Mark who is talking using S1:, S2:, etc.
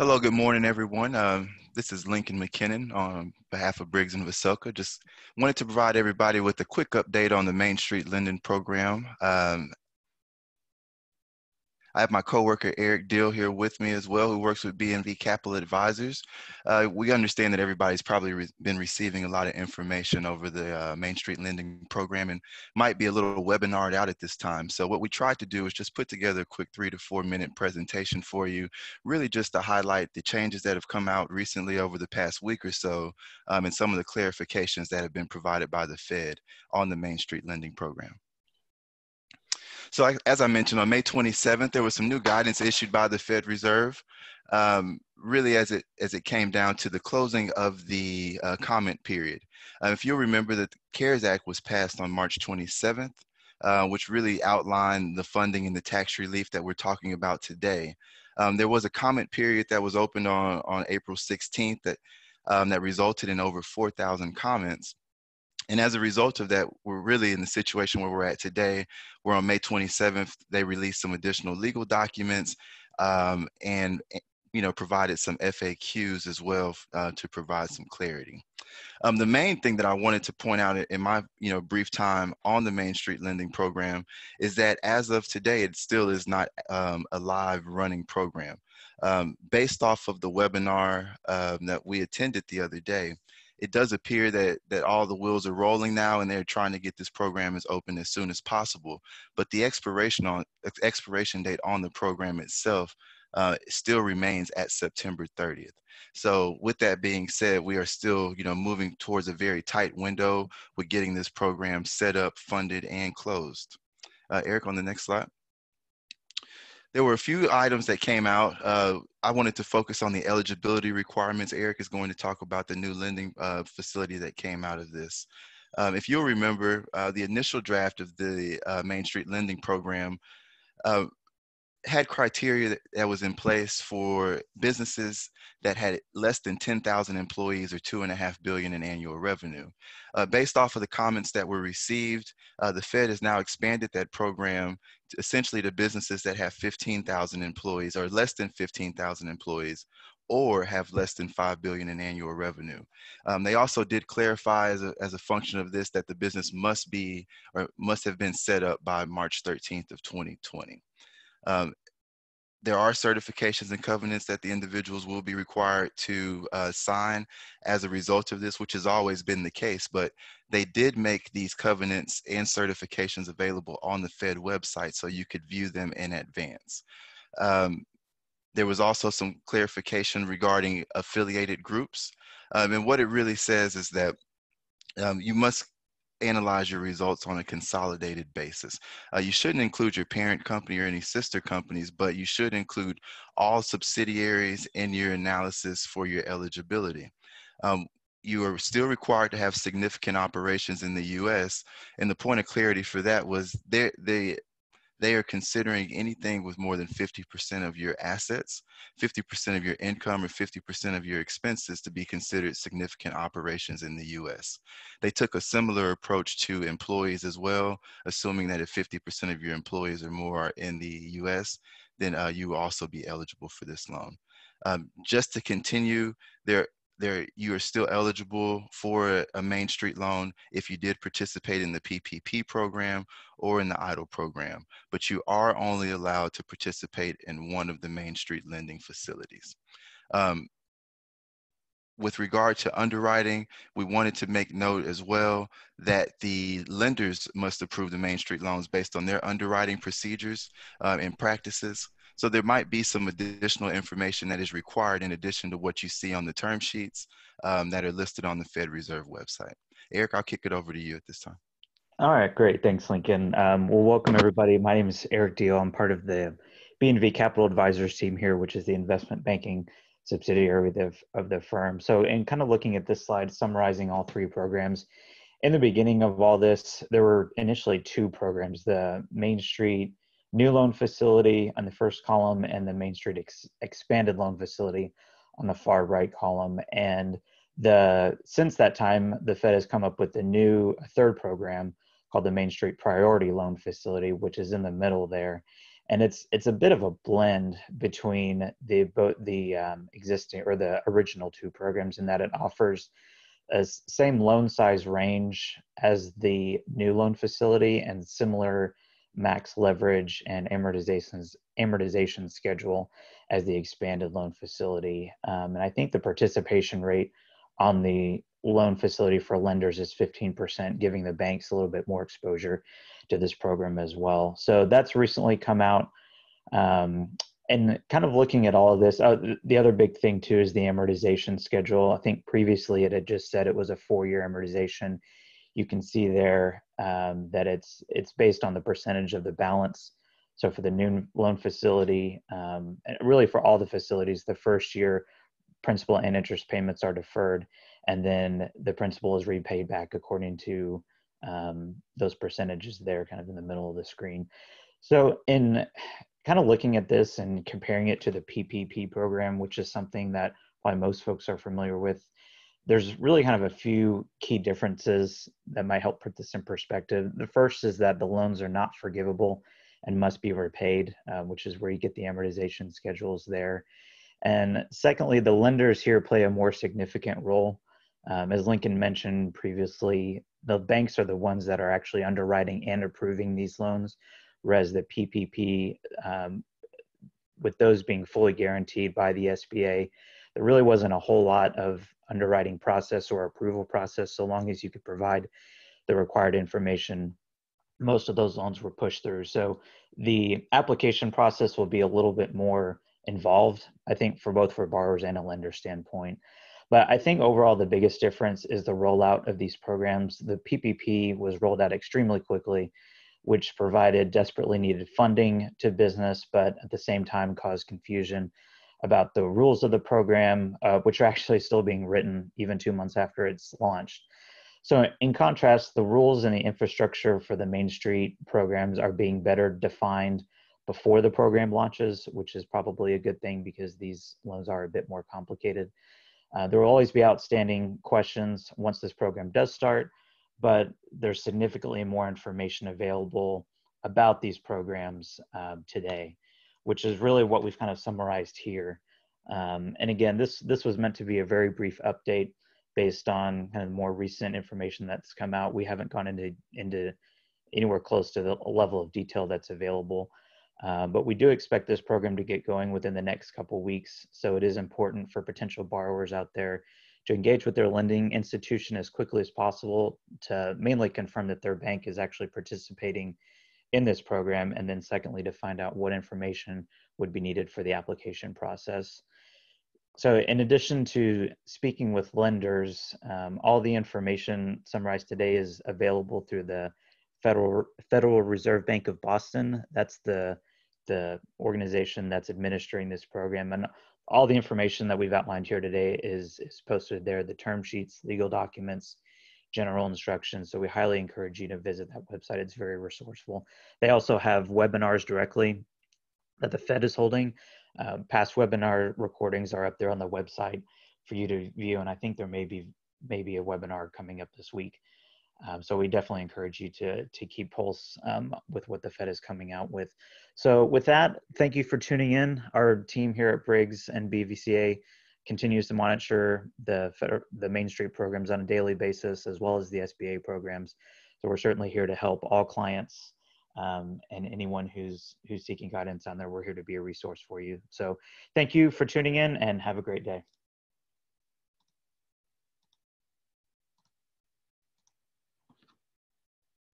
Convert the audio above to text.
S1: Hello, good morning, everyone. This is Lincoln McKinnon on behalf of Briggs & Vasilka. Just wanted to provide everybody with a quick update on the Main Street Lending Program. I have my coworker Eric Deal here with me as well, who works with B&V Capital Advisors. We understand that everybody's probably been receiving a lot of information over the Main Street Lending Program and might be a little webinared out at this time. So what we tried to do is just put together a quick 3 to 4 minute presentation for you, really just to highlight the changes that have come out recently over the past week or so, and some of the clarifications that have been provided by the Fed on the Main Street Lending Program. So as I mentioned, on May 27th, there was some new guidance issued by the Fed Reserve, really as it came down to the closing of the comment period. If you'll remember that the CARES Act was passed on March 27th, which really outlined the funding and the tax relief that we're talking about today. There was a comment period that was opened on April 16th that resulted in over 4,000 comments. And as a result of that, we're really in the situation where we're at today, where on May 27th, they released some additional legal documents and provided some FAQs as well to provide some clarity. The main thing that I wanted to point out in my brief time on the Main Street Lending Program is that as of today, it still is not a live running program. Based off of the webinar that we attended the other day, it does appear that all the wheels are rolling now and they're trying to get this program as open as soon as possible. But the expiration date on the program itself still remains at September 30th. So with that being said, we are still moving towards a very tight window with getting this program set up, funded, and closed. Eric, on the next slide. There were a few items that came out. I wanted to focus on the eligibility requirements. Eric is going to talk about the new lending facility that came out of this. If you'll remember, the initial draft of the Main Street Lending Program had criteria that was in place for businesses that had less than 10,000 employees or $2.5 billion in annual revenue. Based off of the comments that were received, the Fed has now expanded that program to essentially to businesses that have 15,000 employees or less than 15,000 employees or have less than $5 billion in annual revenue. They also did clarify as a function of this that the business must have been set up by March 13th of 2020. There are certifications and covenants that the individuals will be required to sign as a result of this, which has always been the case, but they did make these covenants and certifications available on the Fed website so you could view them in advance. There was also some clarification regarding affiliated groups. And what it really says is that you must analyze your results on a consolidated basis. You shouldn't include your parent company or any sister companies, but you should include all subsidiaries in your analysis for your eligibility. You are still required to have significant operations in the US, and the point of clarity for that was they are considering anything with more than 50% of your assets, 50% of your income, or 50% of your expenses to be considered significant operations in the US. They took a similar approach to employees as well, assuming that if 50% of your employees or more are in the US, then you will also be eligible for this loan. Just to continue, you are still eligible for a Main Street loan if you did participate in the PPP program or in the EIDL program, but you are only allowed to participate in one of the Main Street lending facilities. With regard to underwriting, we wanted to make note as well that the lenders must approve the Main Street loans based on their underwriting procedures and practices. So there might be some additional information that is required in addition to what you see on the term sheets that are listed on the Fed Reserve website. Eric, I'll kick it over to you at this time.
S2: All right, great. Thanks, Lincoln. Well, welcome everybody. My name is Eric Deal. I'm part of the B&V Capital Advisors team here, which is the investment banking subsidiary of the firm. So in kind of looking at this slide, summarizing all three programs, in the beginning of all this, there were initially two programs, the Main Street New Loan Facility on the first column and the Main Street Expanded Loan Facility on the far right column. And since that time, the Fed has come up with a third program called the Main Street Priority Loan Facility, which is in the middle there. And it's a bit of a blend between the both the existing or the original two programs in that it offers a same loan size range as the new loan facility and similar max leverage and amortization schedule as the expanded loan facility. And I think the participation rate on the loan facility for lenders is 15%, giving the banks a little bit more exposure to this program as well. So that's recently come out. And kind of looking at all of this, the other big thing too is the amortization schedule. I think previously it had just said it was a 4-year amortization. You can see there that it's based on the percentage of the balance. So for the new loan facility, and really for all the facilities, the first year principal and interest payments are deferred, and then the principal is repaid back according to those percentages there kind of in the middle of the screen. So in kind of looking at this and comparing it to the PPP program, which is something that probably most folks are familiar with, there's really kind of a few key differences that might help put this in perspective. The first is that the loans are not forgivable and must be repaid, which is where you get the amortization schedules there. And secondly, the lenders here play a more significant role. As Lincoln mentioned previously, the banks are the ones that are actually underwriting and approving these loans, whereas the PPP, with those being fully guaranteed by the SBA, there really wasn't a whole lot of underwriting process or approval process. So long as you could provide the required information, most of those loans were pushed through. So the application process will be a little bit more involved, I think, for both for borrowers and a lender standpoint. But I think overall the biggest difference is the rollout of these programs. The PPP was rolled out extremely quickly, which provided desperately needed funding to business, but at the same time caused confusion about the rules of the program, which are actually still being written even 2 months after it's launched. So in contrast, the rules and the infrastructure for the Main Street programs are being better defined before the program launches, which is probably a good thing because these loans are a bit more complicated. There will always be outstanding questions once this program does start, but there's significantly more information available about these programs today, which is really what we've kind of summarized here. And again, this was meant to be a very brief update based on kind of more recent information that's come out. We haven't gone into anywhere close to the level of detail that's available. But we do expect this program to get going within the next couple of weeks. So it is important for potential borrowers out there to engage with their lending institution as quickly as possible to mainly confirm that their bank is actually participating in this program. And then secondly, to find out what information would be needed for the application process. So in addition to speaking with lenders, all the information summarized today is available through the Federal Reserve Bank of Boston. That's the organization that's administering this program. And all the information that we've outlined here today is posted there, the term sheets, legal documents, general instructions. So we highly encourage you to visit that website. It's very resourceful. They also have webinars directly that the Fed is holding. Past webinar recordings are up there on the website for you to view. And I think there may be a webinar coming up this week. So we definitely encourage you to keep pulse with what the Fed is coming out with. So with that, thank you for tuning in. Our team here at Briggs and BVCA continues to monitor the Main Street programs on a daily basis, as well as the SBA programs. So we're certainly here to help all clients and anyone who's seeking guidance on there. We're here to be a resource for you. So thank you for tuning in and have a great day.